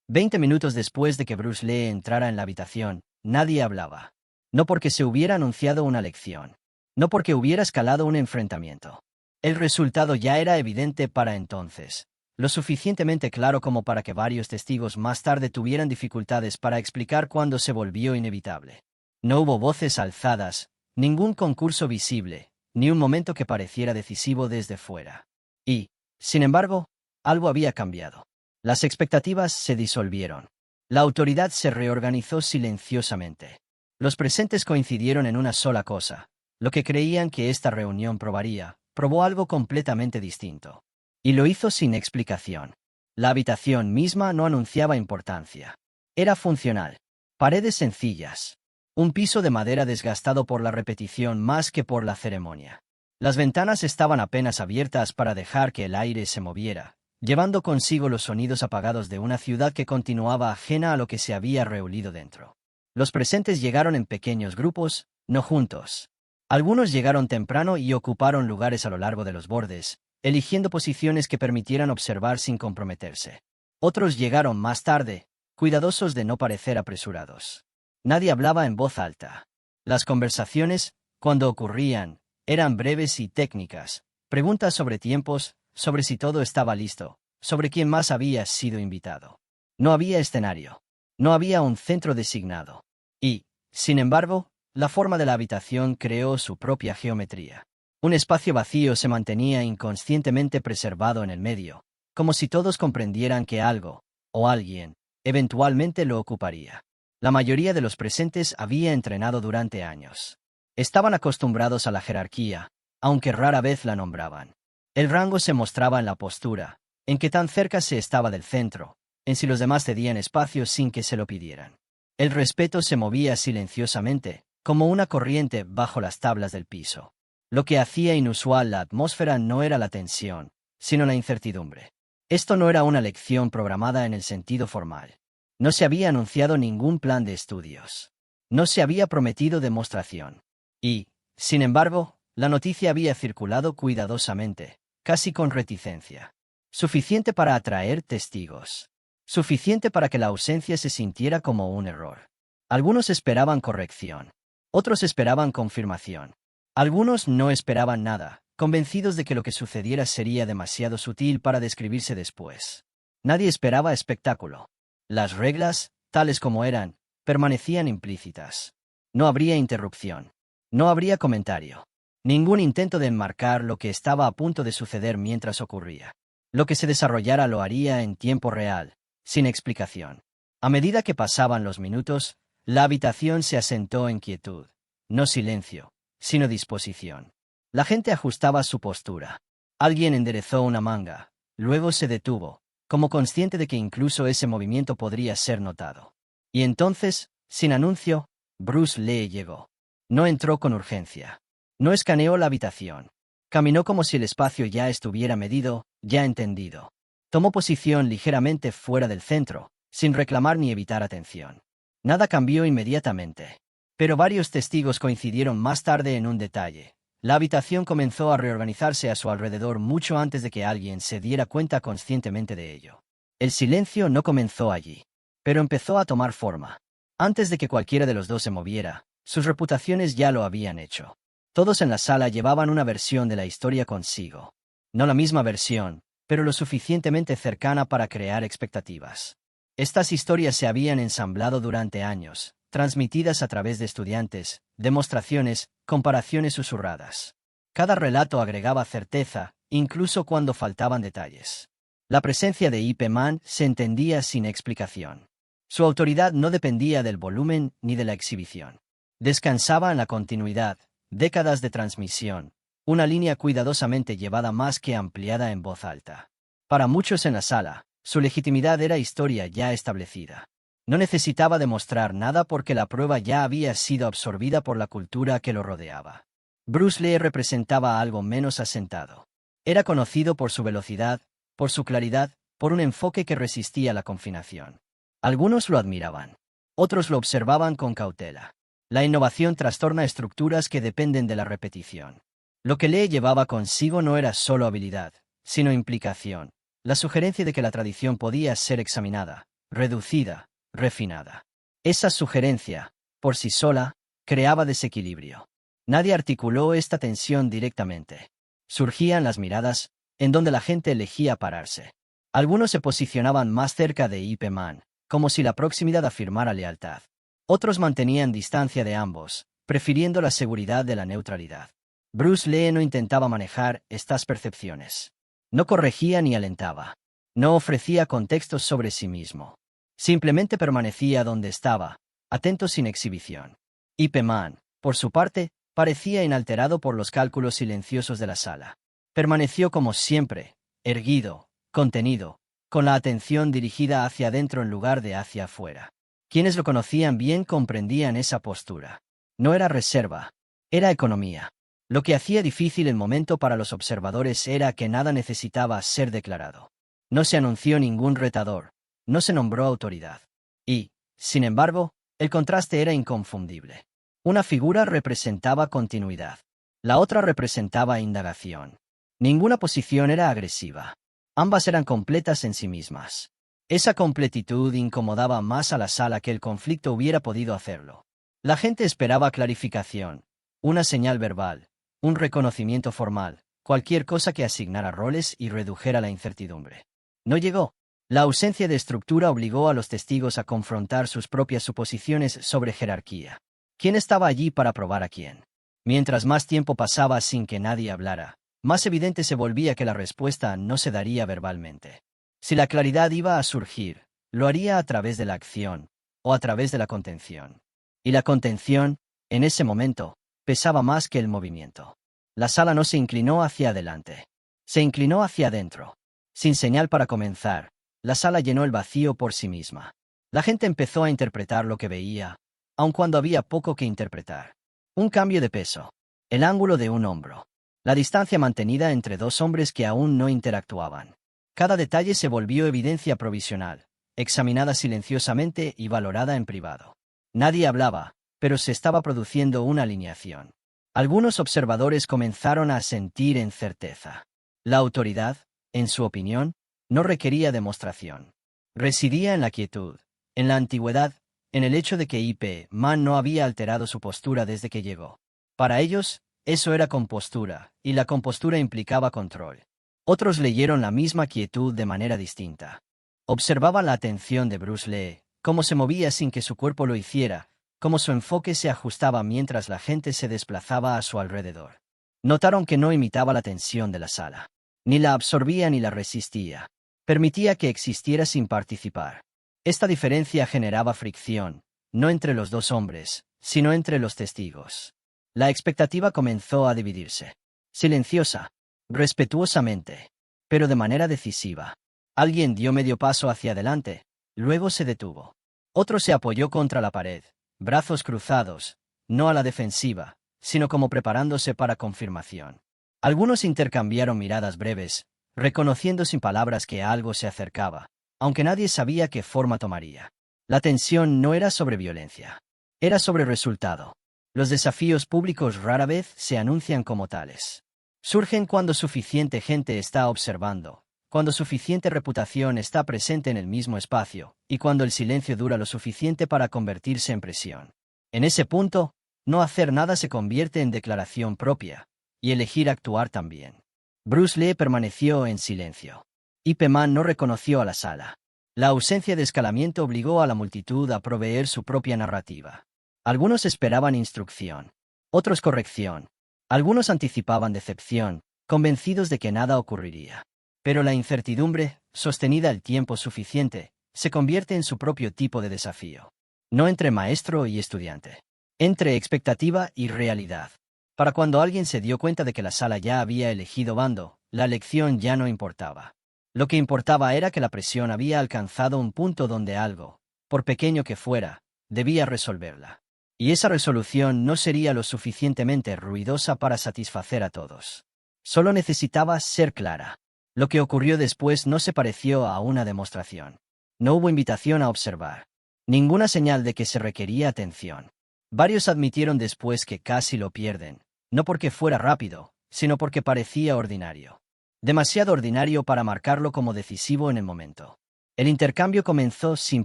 20 minutos después de que Bruce Lee entrara en la habitación, nadie hablaba. No porque se hubiera anunciado una lección. No porque hubiera escalado un enfrentamiento. El resultado ya era evidente para entonces. Lo suficientemente claro como para que varios testigos más tarde tuvieran dificultades para explicar cuándo se volvió inevitable. No hubo voces alzadas, ningún concurso visible, ni un momento que pareciera decisivo desde fuera. Y, sin embargo, algo había cambiado. Las expectativas se disolvieron. La autoridad se reorganizó silenciosamente. Los presentes coincidieron en una sola cosa. Lo que creían que esta reunión probó algo completamente distinto. Y lo hizo sin explicación. La habitación misma no anunciaba importancia. Era funcional. Paredes sencillas. Un piso de madera desgastado por la repetición más que por la ceremonia. Las ventanas estaban apenas abiertas para dejar que el aire se moviera, llevando consigo los sonidos apagados de una ciudad que continuaba ajena a lo que se había reunido dentro. Los presentes llegaron en pequeños grupos, no juntos. Algunos llegaron temprano y ocuparon lugares a lo largo de los bordes, eligiendo posiciones que permitieran observar sin comprometerse. Otros llegaron más tarde, cuidadosos de no parecer apresurados. Nadie hablaba en voz alta. Las conversaciones, cuando ocurrían, eran breves y técnicas, preguntas sobre tiempos, sobre si todo estaba listo, sobre quién más había sido invitado. No había escenario. No había un centro designado. Y, sin embargo, la forma de la habitación creó su propia geometría. Un espacio vacío se mantenía inconscientemente preservado en el medio, como si todos comprendieran que algo, o alguien, eventualmente lo ocuparía. La mayoría de los presentes había entrenado durante años. Estaban acostumbrados a la jerarquía, aunque rara vez la nombraban. El rango se mostraba en la postura, en que tan cerca se estaba del centro, en si los demás cedían espacio sin que se lo pidieran. El respeto se movía silenciosamente, como una corriente bajo las tablas del piso. Lo que hacía inusual la atmósfera no era la tensión, sino la incertidumbre. Esto no era una lección programada en el sentido formal. No se había anunciado ningún plan de estudios. No se había prometido demostración. Y, sin embargo, la noticia había circulado cuidadosamente, casi con reticencia. Suficiente para atraer testigos. Suficiente para que la ausencia se sintiera como un error. Algunos esperaban corrección. Otros esperaban confirmación. Algunos no esperaban nada, convencidos de que lo que sucediera sería demasiado sutil para describirse después. Nadie esperaba espectáculo. Las reglas, tales como eran, permanecían implícitas. No habría interrupción. No habría comentario. Ningún intento de enmarcar lo que estaba a punto de suceder mientras ocurría. Lo que se desarrollara lo haría en tiempo real, sin explicación. A medida que pasaban los minutos, la habitación se asentó en quietud. No silencio, sino disposición. La gente ajustaba su postura. Alguien enderezó una manga, luego se detuvo, como consciente de que incluso ese movimiento podría ser notado. Y entonces, sin anuncio, Bruce Lee llegó. No entró con urgencia. No escaneó la habitación. Caminó como si el espacio ya estuviera medido, ya entendido. Tomó posición ligeramente fuera del centro, sin reclamar ni evitar atención. Nada cambió inmediatamente. Pero varios testigos coincidieron más tarde en un detalle. La habitación comenzó a reorganizarse a su alrededor mucho antes de que alguien se diera cuenta conscientemente de ello. El silencio no comenzó allí, pero empezó a tomar forma. Antes de que cualquiera de los dos se moviera, sus reputaciones ya lo habían hecho. Todos en la sala llevaban una versión de la historia consigo. No la misma versión, pero lo suficientemente cercana para crear expectativas. Estas historias se habían ensamblado durante años, transmitidas a través de estudiantes, demostraciones, comparaciones susurradas. Cada relato agregaba certeza, incluso cuando faltaban detalles. La presencia de Ip Man se entendía sin explicación. Su autoridad no dependía del volumen ni de la exhibición. Descansaba en la continuidad, décadas de transmisión, una línea cuidadosamente llevada más que ampliada en voz alta. Para muchos en la sala, su legitimidad era historia ya establecida. No necesitaba demostrar nada porque la prueba ya había sido absorbida por la cultura que lo rodeaba. Bruce Lee representaba algo menos asentado. Era conocido por su velocidad, por su claridad, por un enfoque que resistía la confinación. Algunos lo admiraban. Otros lo observaban con cautela. La innovación trastorna estructuras que dependen de la repetición. Lo que Lee llevaba consigo no era solo habilidad, sino implicación. La sugerencia de que la tradición podía ser examinada, reducida, refinada. Esa sugerencia, por sí sola, creaba desequilibrio. Nadie articuló esta tensión directamente. Surgían las miradas, en donde la gente elegía pararse. Algunos se posicionaban más cerca de Ip Man, como si la proximidad afirmara lealtad. Otros mantenían distancia de ambos, prefiriendo la seguridad de la neutralidad. Bruce Lee no intentaba manejar estas percepciones. No corregía ni alentaba. No ofrecía contextos sobre sí mismo. Simplemente permanecía donde estaba, atento sin exhibición. Ip Man, por su parte, parecía inalterado por los cálculos silenciosos de la sala. Permaneció como siempre, erguido, contenido, con la atención dirigida hacia adentro en lugar de hacia afuera. Quienes lo conocían bien comprendían esa postura. No era reserva, era economía. Lo que hacía difícil el momento para los observadores era que nada necesitaba ser declarado. No se anunció ningún retador, no se nombró autoridad. Y, sin embargo, el contraste era inconfundible. Una figura representaba continuidad. La otra representaba indagación. Ninguna posición era agresiva. Ambas eran completas en sí mismas. Esa completitud incomodaba más a la sala que el conflicto hubiera podido hacerlo. La gente esperaba clarificación, una señal verbal, un reconocimiento formal, cualquier cosa que asignara roles y redujera la incertidumbre. No llegó. La ausencia de estructura obligó a los testigos a confrontar sus propias suposiciones sobre jerarquía. ¿Quién estaba allí para probar a quién? Mientras más tiempo pasaba sin que nadie hablara, más evidente se volvía que la respuesta no se daría verbalmente. Si la claridad iba a surgir, lo haría a través de la acción, o a través de la contención. Y la contención, en ese momento, pesaba más que el movimiento. La sala no se inclinó hacia adelante. Se inclinó hacia adentro. Sin señal para comenzar, la sala llenó el vacío por sí misma. La gente empezó a interpretar lo que veía, aun cuando había poco que interpretar. Un cambio de peso. El ángulo de un hombro. La distancia mantenida entre dos hombres que aún no interactuaban. Cada detalle se volvió evidencia provisional, examinada silenciosamente y valorada en privado. Nadie hablaba, pero se estaba produciendo una alineación. Algunos observadores comenzaron a sentir certeza. La autoridad, en su opinión, no requería demostración. Residía en la quietud, en la antigüedad, en el hecho de que Ip Man no había alterado su postura desde que llegó. Para ellos, eso era compostura, y la compostura implicaba control. Otros leyeron la misma quietud de manera distinta. Observaban la atención de Bruce Lee, cómo se movía sin que su cuerpo lo hiciera, cómo su enfoque se ajustaba mientras la gente se desplazaba a su alrededor. Notaron que no imitaba la tensión de la sala. Ni la absorbía ni la resistía. Permitía que existiera sin participar. Esta diferencia generaba fricción, no entre los dos hombres, sino entre los testigos. La expectativa comenzó a dividirse. Silenciosa, respetuosamente, pero de manera decisiva. Alguien dio medio paso hacia adelante, luego se detuvo. Otro se apoyó contra la pared, brazos cruzados, no a la defensiva, sino como preparándose para confirmación. Algunos intercambiaron miradas breves, reconociendo sin palabras que algo se acercaba, aunque nadie sabía qué forma tomaría. La tensión no era sobre violencia, era sobre resultado. Los desafíos públicos rara vez se anuncian como tales. Surgen cuando suficiente gente está observando, cuando suficiente reputación está presente en el mismo espacio, y cuando el silencio dura lo suficiente para convertirse en presión. En ese punto, no hacer nada se convierte en declaración propia, y elegir actuar también. Bruce Lee permaneció en silencio. Ip Man no reconoció a la sala. La ausencia de escalamiento obligó a la multitud a proveer su propia narrativa. Algunos esperaban instrucción, otros corrección. Algunos anticipaban decepción, convencidos de que nada ocurriría. Pero la incertidumbre, sostenida el tiempo suficiente, se convierte en su propio tipo de desafío. No entre maestro y estudiante. Entre expectativa y realidad. Para cuando alguien se dio cuenta de que la sala ya había elegido bando, la elección ya no importaba. Lo que importaba era que la presión había alcanzado un punto donde algo, por pequeño que fuera, debía resolverla. Y esa resolución no sería lo suficientemente ruidosa para satisfacer a todos. Solo necesitaba ser clara. Lo que ocurrió después no se pareció a una demostración. No hubo invitación a observar. Ninguna señal de que se requería atención. Varios admitieron después que casi lo pierden, no porque fuera rápido, sino porque parecía ordinario. Demasiado ordinario para marcarlo como decisivo en el momento. El intercambio comenzó sin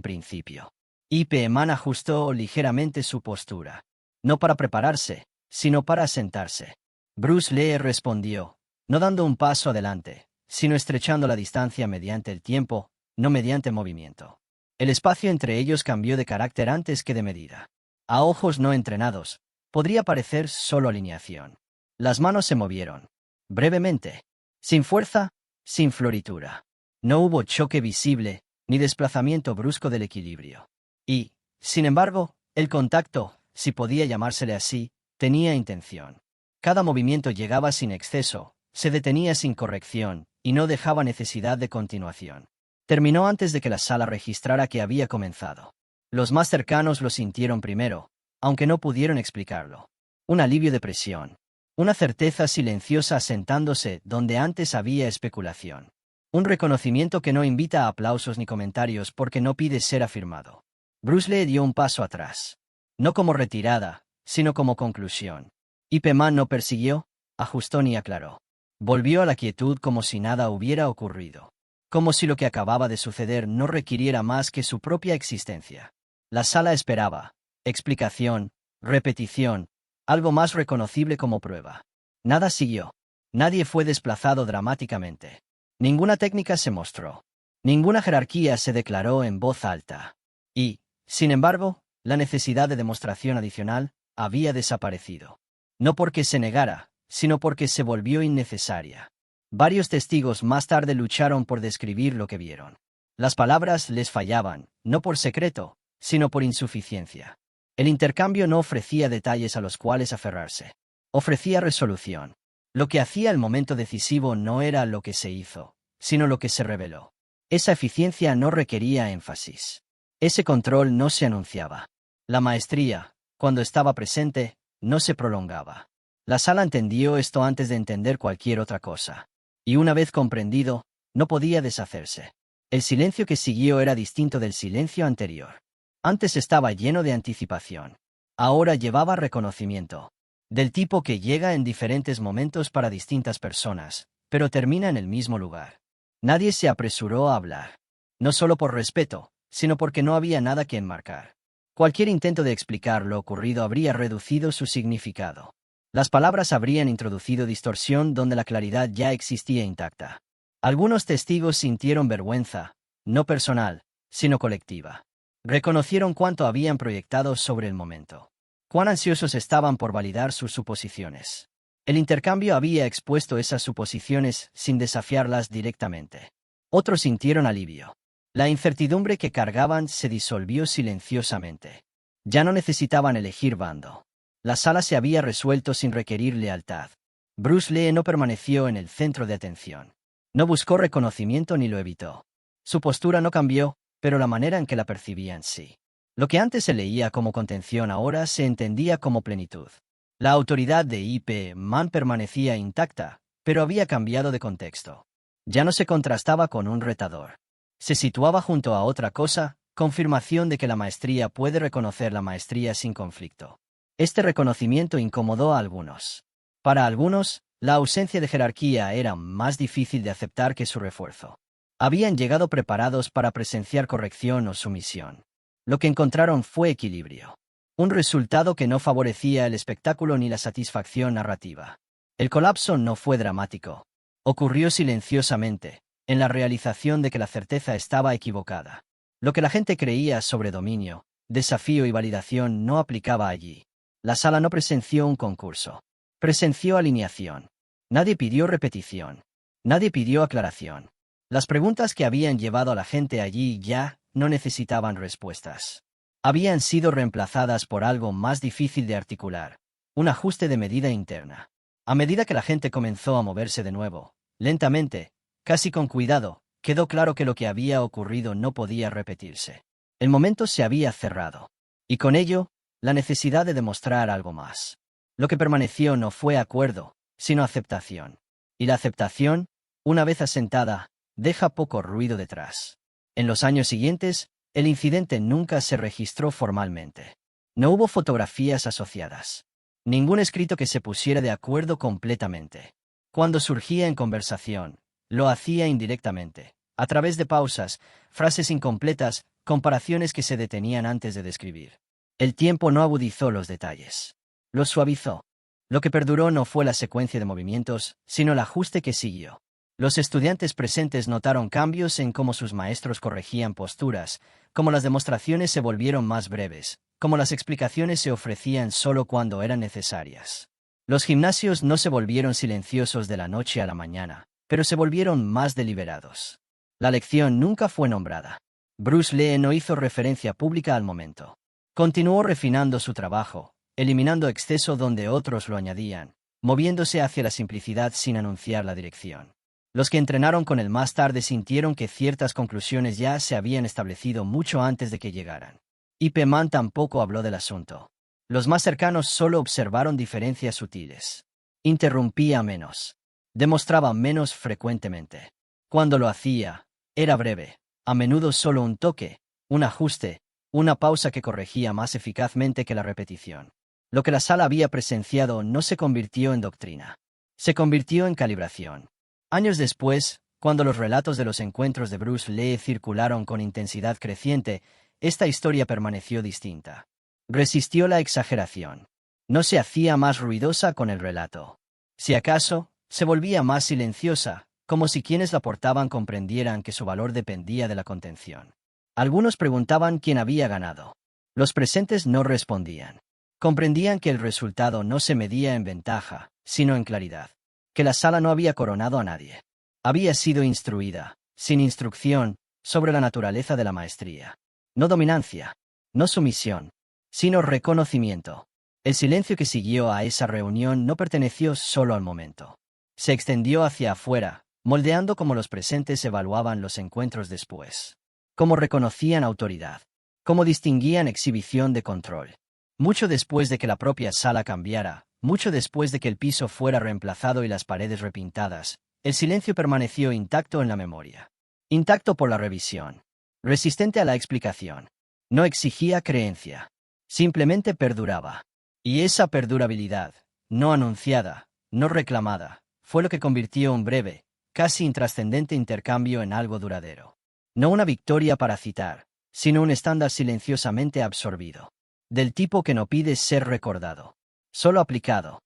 principio. Ip Man ajustó ligeramente su postura. No para prepararse, sino para sentarse. Bruce Lee respondió, no dando un paso adelante, sino estrechando la distancia mediante el tiempo, no mediante movimiento. El espacio entre ellos cambió de carácter antes que de medida. A ojos no entrenados, podría parecer solo alineación. Las manos se movieron. Brevemente. Sin fuerza, sin floritura. No hubo choque visible, ni desplazamiento brusco del equilibrio. Y, sin embargo, el contacto, si podía llamársele así, tenía intención. Cada movimiento llegaba sin exceso, se detenía sin corrección, y no dejaba necesidad de continuación. Terminó antes de que la sala registrara que había comenzado. Los más cercanos lo sintieron primero, aunque no pudieron explicarlo. Un alivio de presión. Una certeza silenciosa asentándose donde antes había especulación. Un reconocimiento que no invita a aplausos ni comentarios porque no pide ser afirmado. Bruce Lee dio un paso atrás. No como retirada, sino como conclusión. Ip Man no persiguió, ajustó ni aclaró. Volvió a la quietud como si nada hubiera ocurrido. Como si lo que acababa de suceder no requiriera más que su propia existencia. La sala esperaba. Explicación, repetición, algo más reconocible como prueba. Nada siguió. Nadie fue desplazado dramáticamente. Ninguna técnica se mostró. Ninguna jerarquía se declaró en voz alta. Y, sin embargo, la necesidad de demostración adicional había desaparecido. No porque se negara, sino porque se volvió innecesaria. Varios testigos más tarde lucharon por describir lo que vieron. Las palabras les fallaban, no por secreto, sino por insuficiencia. El intercambio no ofrecía detalles a los cuales aferrarse. Ofrecía resolución. Lo que hacía el momento decisivo no era lo que se hizo, sino lo que se reveló. Esa eficiencia no requería énfasis. Ese control no se anunciaba. La maestría, cuando estaba presente, no se prolongaba. La sala entendió esto antes de entender cualquier otra cosa. Y una vez comprendido, no podía deshacerse. El silencio que siguió era distinto del silencio anterior. Antes estaba lleno de anticipación. Ahora llevaba reconocimiento. Del tipo que llega en diferentes momentos para distintas personas, pero termina en el mismo lugar. Nadie se apresuró a hablar. No solo por respeto, sino porque no había nada que enmarcar. Cualquier intento de explicar lo ocurrido habría reducido su significado. Las palabras habrían introducido distorsión donde la claridad ya existía intacta. Algunos testigos sintieron vergüenza, no personal, sino colectiva. Reconocieron cuánto habían proyectado sobre el momento. Cuán ansiosos estaban por validar sus suposiciones. El intercambio había expuesto esas suposiciones sin desafiarlas directamente. Otros sintieron alivio. La incertidumbre que cargaban se disolvió silenciosamente. Ya no necesitaban elegir bando. La sala se había resuelto sin requerir lealtad. Bruce Lee no permaneció en el centro de atención. No buscó reconocimiento ni lo evitó. Su postura no cambió, pero la manera en que la percibían sí. Lo que antes se leía como contención ahora se entendía como plenitud. La autoridad de Ip Man permanecía intacta, pero había cambiado de contexto. Ya no se contrastaba con un retador. Se situaba junto a otra cosa, confirmación de que la maestría puede reconocer la maestría sin conflicto. Este reconocimiento incomodó a algunos. Para algunos, la ausencia de jerarquía era más difícil de aceptar que su refuerzo. Habían llegado preparados para presenciar corrección o sumisión. Lo que encontraron fue equilibrio. Un resultado que no favorecía el espectáculo ni la satisfacción narrativa. El colapso no fue dramático. Ocurrió silenciosamente, en la realización de que la certeza estaba equivocada. Lo que la gente creía sobre dominio, desafío y validación no aplicaba allí. La sala no presenció un concurso. Presenció alineación. Nadie pidió repetición. Nadie pidió aclaración. Las preguntas que habían llevado a la gente allí ya no necesitaban respuestas. Habían sido reemplazadas por algo más difícil de articular, un ajuste de medida interna. A medida que la gente comenzó a moverse de nuevo, lentamente, casi con cuidado, quedó claro que lo que había ocurrido no podía repetirse. El momento se había cerrado. Y con ello, la necesidad de demostrar algo más. Lo que permaneció no fue acuerdo, sino aceptación. Y la aceptación, una vez asentada, deja poco ruido detrás. En los años siguientes, el incidente nunca se registró formalmente. No hubo fotografías asociadas. Ningún escrito que se pusiera de acuerdo completamente. Cuando surgía en conversación, lo hacía indirectamente, a través de pausas, frases incompletas, comparaciones que se detenían antes de describir. El tiempo no agudizó los detalles. Los suavizó. Lo que perduró no fue la secuencia de movimientos, sino el ajuste que siguió. Los estudiantes presentes notaron cambios en cómo sus maestros corregían posturas, cómo las demostraciones se volvieron más breves, cómo las explicaciones se ofrecían solo cuando eran necesarias. Los gimnasios no se volvieron silenciosos de la noche a la mañana, pero se volvieron más deliberados. La lección nunca fue nombrada. Bruce Lee no hizo referencia pública al momento. Continuó refinando su trabajo, eliminando exceso donde otros lo añadían, moviéndose hacia la simplicidad sin anunciar la dirección. Los que entrenaron con él más tarde sintieron que ciertas conclusiones ya se habían establecido mucho antes de que llegaran. Ip Man tampoco habló del asunto. Los más cercanos solo observaron diferencias sutiles. Interrumpía menos. Demostraba menos frecuentemente. Cuando lo hacía, era breve, a menudo solo un toque, un ajuste, una pausa que corregía más eficazmente que la repetición. Lo que la sala había presenciado no se convirtió en doctrina. Se convirtió en calibración. Años después, cuando los relatos de los encuentros de Bruce Lee circularon con intensidad creciente, esta historia permaneció distinta. Resistió la exageración. No se hacía más ruidosa con el relato. Si acaso, se volvía más silenciosa, como si quienes la portaban comprendieran que su valor dependía de la contención. Algunos preguntaban quién había ganado. Los presentes no respondían. Comprendían que el resultado no se medía en ventaja, sino en claridad. Que la sala no había coronado a nadie. Había sido instruida, sin instrucción, sobre la naturaleza de la maestría. No dominancia, no sumisión, sino reconocimiento. El silencio que siguió a esa reunión no perteneció solo al momento. Se extendió hacia afuera, moldeando cómo los presentes evaluaban los encuentros después. Cómo reconocían autoridad. Cómo distinguían exhibición de control. Mucho después de que la propia sala cambiara, mucho después de que el piso fuera reemplazado y las paredes repintadas, el silencio permaneció intacto en la memoria. Intacto por la revisión. Resistente a la explicación. No exigía creencia. Simplemente perduraba. Y esa perdurabilidad, no anunciada, no reclamada, fue lo que convirtió un breve, casi intrascendente intercambio en algo duradero. No una victoria para citar, sino un estándar silenciosamente absorbido. Del tipo que no pide ser recordado. Solo aplicado.